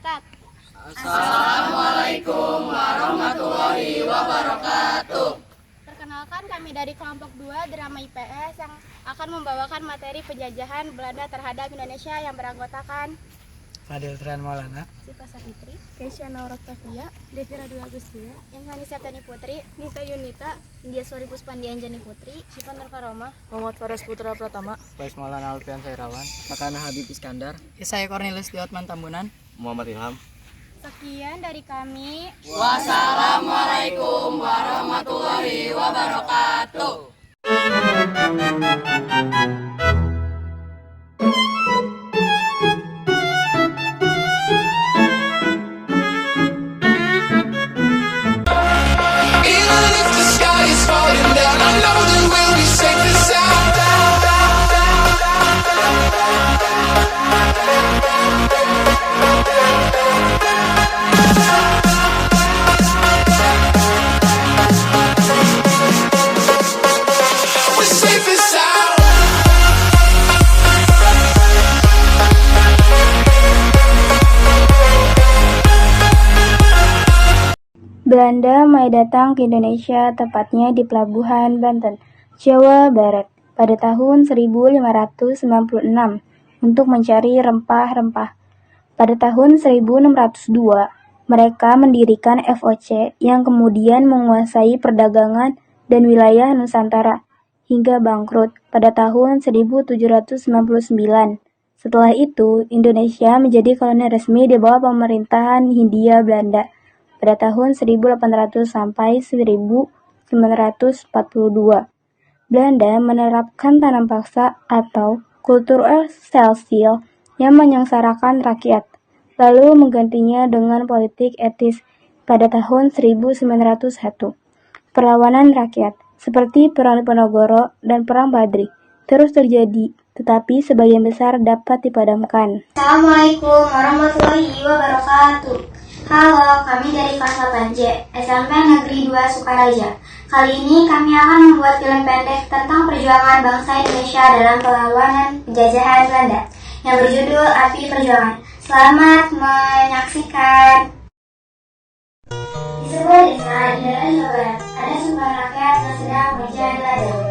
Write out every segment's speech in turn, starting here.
catat. Assalamualaikum warahmatullahi wabarakatuh. Perkenalkan, kami dari kelompok 2 Drama IPS yang akan membawakan materi penjajahan Belanda terhadap Indonesia yang beranggotakan Fadil Trian Maulana, Siva Sapitri, Keisha Naura Octavia, Devi Radu Agustina, Yanghani Septiani Putri, Nita Yunita, India Sori Puspandi Anjani Putri, Syifa Nurkaroma, Muhammad Faras Putra Pratama, Faiz Maulana Alfian Sairawan, Makana Habib Iskandar, saya Cornelis Diotman Tambunan. Muhammad Ilham. Sekian dari kami. Wassalamualaikum warahmatullahi wabarakatuh. Even if the sky is falling down, I know that we'll be safe and sound. We're safe and sound. Belanda mulai datang ke Indonesia, tepatnya di Pelabuhan Banten, Jawa Barat, pada tahun 1596 untuk mencari rempah-rempah. Pada tahun 1602, mereka mendirikan VOC yang kemudian menguasai perdagangan dan wilayah Nusantara hingga bangkrut pada tahun 1799. Setelah itu, Indonesia menjadi koloni resmi di bawah pemerintahan Hindia Belanda pada tahun 1800 sampai 1942. Belanda menerapkan tanam paksa atau kultur ekstensil yang menyengsarakan rakyat, lalu menggantinya dengan politik etis pada tahun 1901. Perlawanan rakyat, seperti Perang Diponegoro dan Perang Badri, terus terjadi, tetapi sebagian besar dapat dipadamkan. Assalamualaikum warahmatullahi wabarakatuh. Halo, kami dari kelas 8J, SMP Negeri 2 Sukaraja. Kali ini kami akan membuat film pendek tentang perjuangan bangsa Indonesia dalam perlawanan penjajahan Belanda yang berjudul Api Perjuangan. Selamat menyaksikan. Di sebuah desa di daerah Jawa Barat, ada seorang rakyat yang sedang berjalan ladang.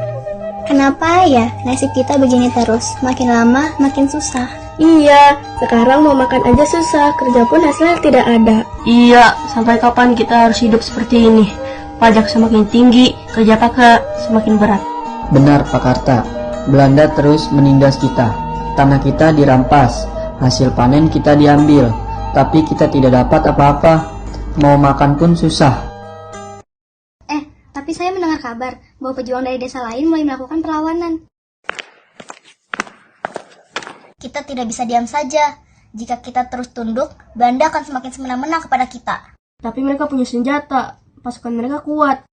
Kenapa ya nasib kita begini terus? Makin lama makin susah. Iya, sekarang mau makan aja susah, kerja pun hasilnya tidak ada. Iya, sampai kapan kita harus hidup seperti ini? Pajak semakin tinggi, kerja paksa semakin berat. Benar Pak Karta, Belanda terus menindas kita. Tanah kita dirampas, hasil panen kita diambil, tapi kita tidak dapat apa-apa. Mau makan pun susah. Tapi saya mendengar kabar bahwa pejuang dari desa lain mulai melakukan perlawanan. Kita tidak bisa diam saja. Jika kita terus tunduk, Belanda akan semakin semena-mena kepada kita. Tapi mereka punya senjata, pasukan mereka kuat.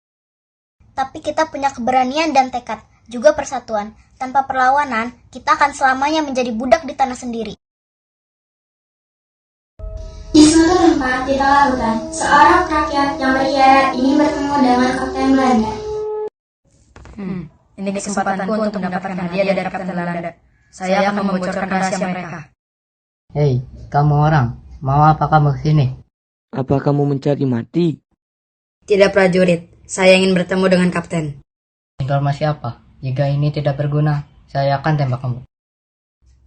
Tapi kita punya keberanian dan tekad, juga persatuan. Tanpa perlawanan, kita akan selamanya menjadi budak di tanah sendiri. Di suatu tempat di tengah hutan, seorang rakyat yang berkhianat ini bertemu dengan kapten Belanda. Ini kesempatanku untuk mendapatkan hadiah dari Kapten Belanda. Saya akan membocorkan rahasia mereka. Hei, kamu orang, mau apa kamu kesini? Apa kamu mencari mati? Tidak prajurit, saya ingin bertemu dengan Kapten. Informasi apa? Jika ini tidak berguna, saya akan tembak kamu.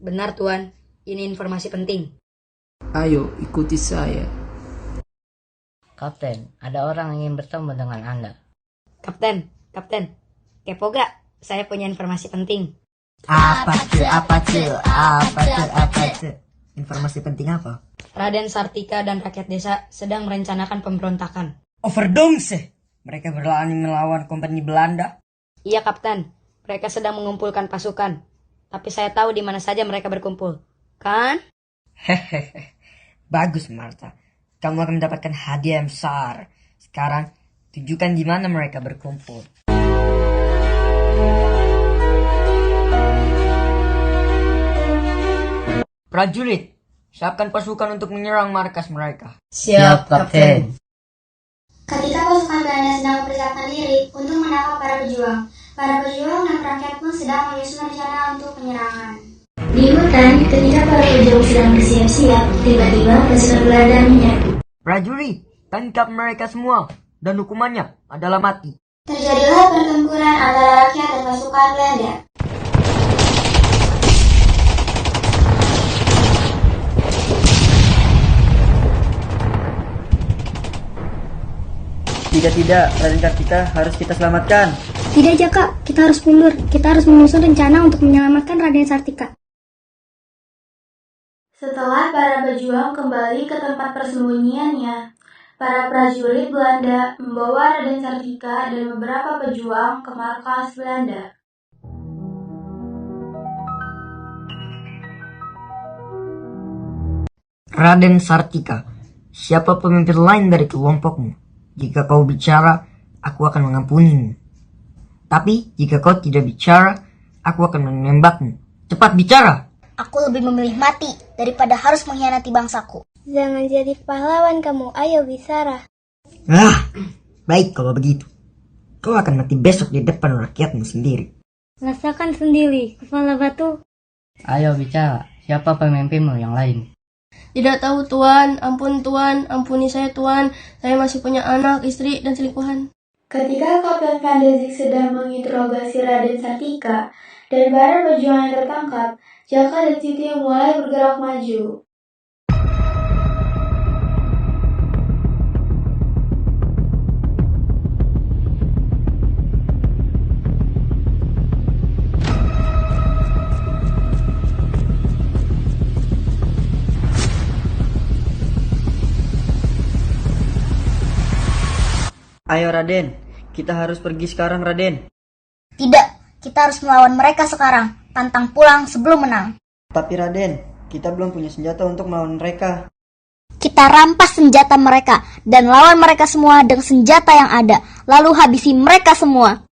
Benar Tuan, ini informasi penting. Ayo, ikuti saya. Kapten, ada orang yang ingin bertemu dengan Anda. Kapten, kepo gak? Saya punya informasi penting. Apa tuh? Informasi penting apa? Raden Sartika dan rakyat desa sedang merencanakan pemberontakan. Overdose! Mereka berani melawan kompeni Belanda. Iya Kapten, mereka sedang mengumpulkan pasukan. Tapi saya tahu di mana saja mereka berkumpul. Kan? Hehehe, bagus Marta. Kamu akan mendapatkan hadiah yang besar. Sekarang, tunjukkan di mana mereka berkumpul. Prajurit, siapkan pasukan untuk menyerang markas mereka. Siap, Kapten. Ketika pasukan Belanda sedang mempersiapkan diri untuk menangkap para pejuang dan rakyat pun sedang menyusun rencana untuk penyerangan. Di hutan, ketika para pejuang sedang bersiap-siap, tiba-tiba pasukan Belanda menyerbu. Prajurit, tangkap mereka semua, dan hukumannya adalah mati. Terjadilah pertempuran antara rakyat dan pasukan Belanda. Tidak, Raden Kartika harus kita selamatkan. Tidak, Jaka. Kita harus mundur. Kita harus menyusun rencana untuk menyelamatkan Raden Sartika. Setelah para pejuang kembali ke tempat persembunyiannya, para prajurit Belanda membawa Raden Sartika dan beberapa pejuang ke markas Belanda. Raden Sartika, siapa pemimpin lain dari kelompokmu? Jika kau bicara, aku akan mengampunimu. Tapi jika kau tidak bicara, aku akan menembakmu. Cepat bicara! Aku lebih memilih mati daripada harus mengkhianati bangsaku. Jangan jadi pahlawan kamu. Ayo, Bisara. Baik kalau begitu. Kau akan mati besok di depan rakyatmu sendiri. Rasakan sendiri, kepala batu. Ayo bicara, siapa pemimpinmu yang lain? Tidak tahu Tuan, ampuni saya Tuan. Saya masih punya anak, istri, dan selingkuhan. Ketika Kapten Van de Zik sedang menginterogasi Raden Sartika dan para pejuang yang tertangkap, Jaka dan Siti mulai bergerak maju. Ayo Raden, kita harus pergi sekarang Raden. Tidak, kita harus melawan mereka sekarang. Pantang pulang sebelum menang. Tapi Raden, kita belum punya senjata untuk melawan mereka. Kita rampas senjata mereka dan lawan mereka semua dengan senjata yang ada. Lalu habisi mereka semua.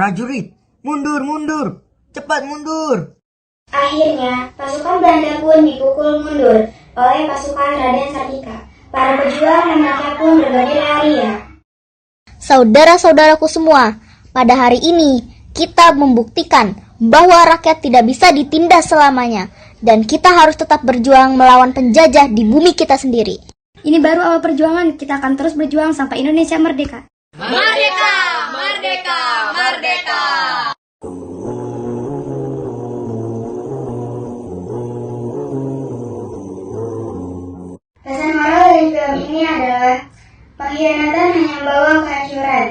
Prajurit, mundur! Cepat mundur! Akhirnya, pasukan Belanda pun dipukul mundur oleh pasukan Raden Sartika. Para pejuang dan rakyat pun berganti lari. Saudara-saudaraku semua, pada hari ini kita membuktikan bahwa rakyat tidak bisa ditindas selamanya. Dan kita harus tetap berjuang melawan penjajah di bumi kita sendiri. Ini baru awal perjuangan, kita akan terus berjuang sampai Indonesia merdeka. Merdeka! Merdeka! Merdeka! Pesan moral dari film ini adalah pengkhianatan hanya membawa kehancuran.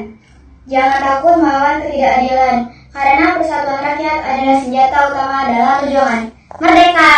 Jangan takut melawan ketidakadilan, karena persatuan rakyat adalah senjata utama dalam perjuangan. Merdeka!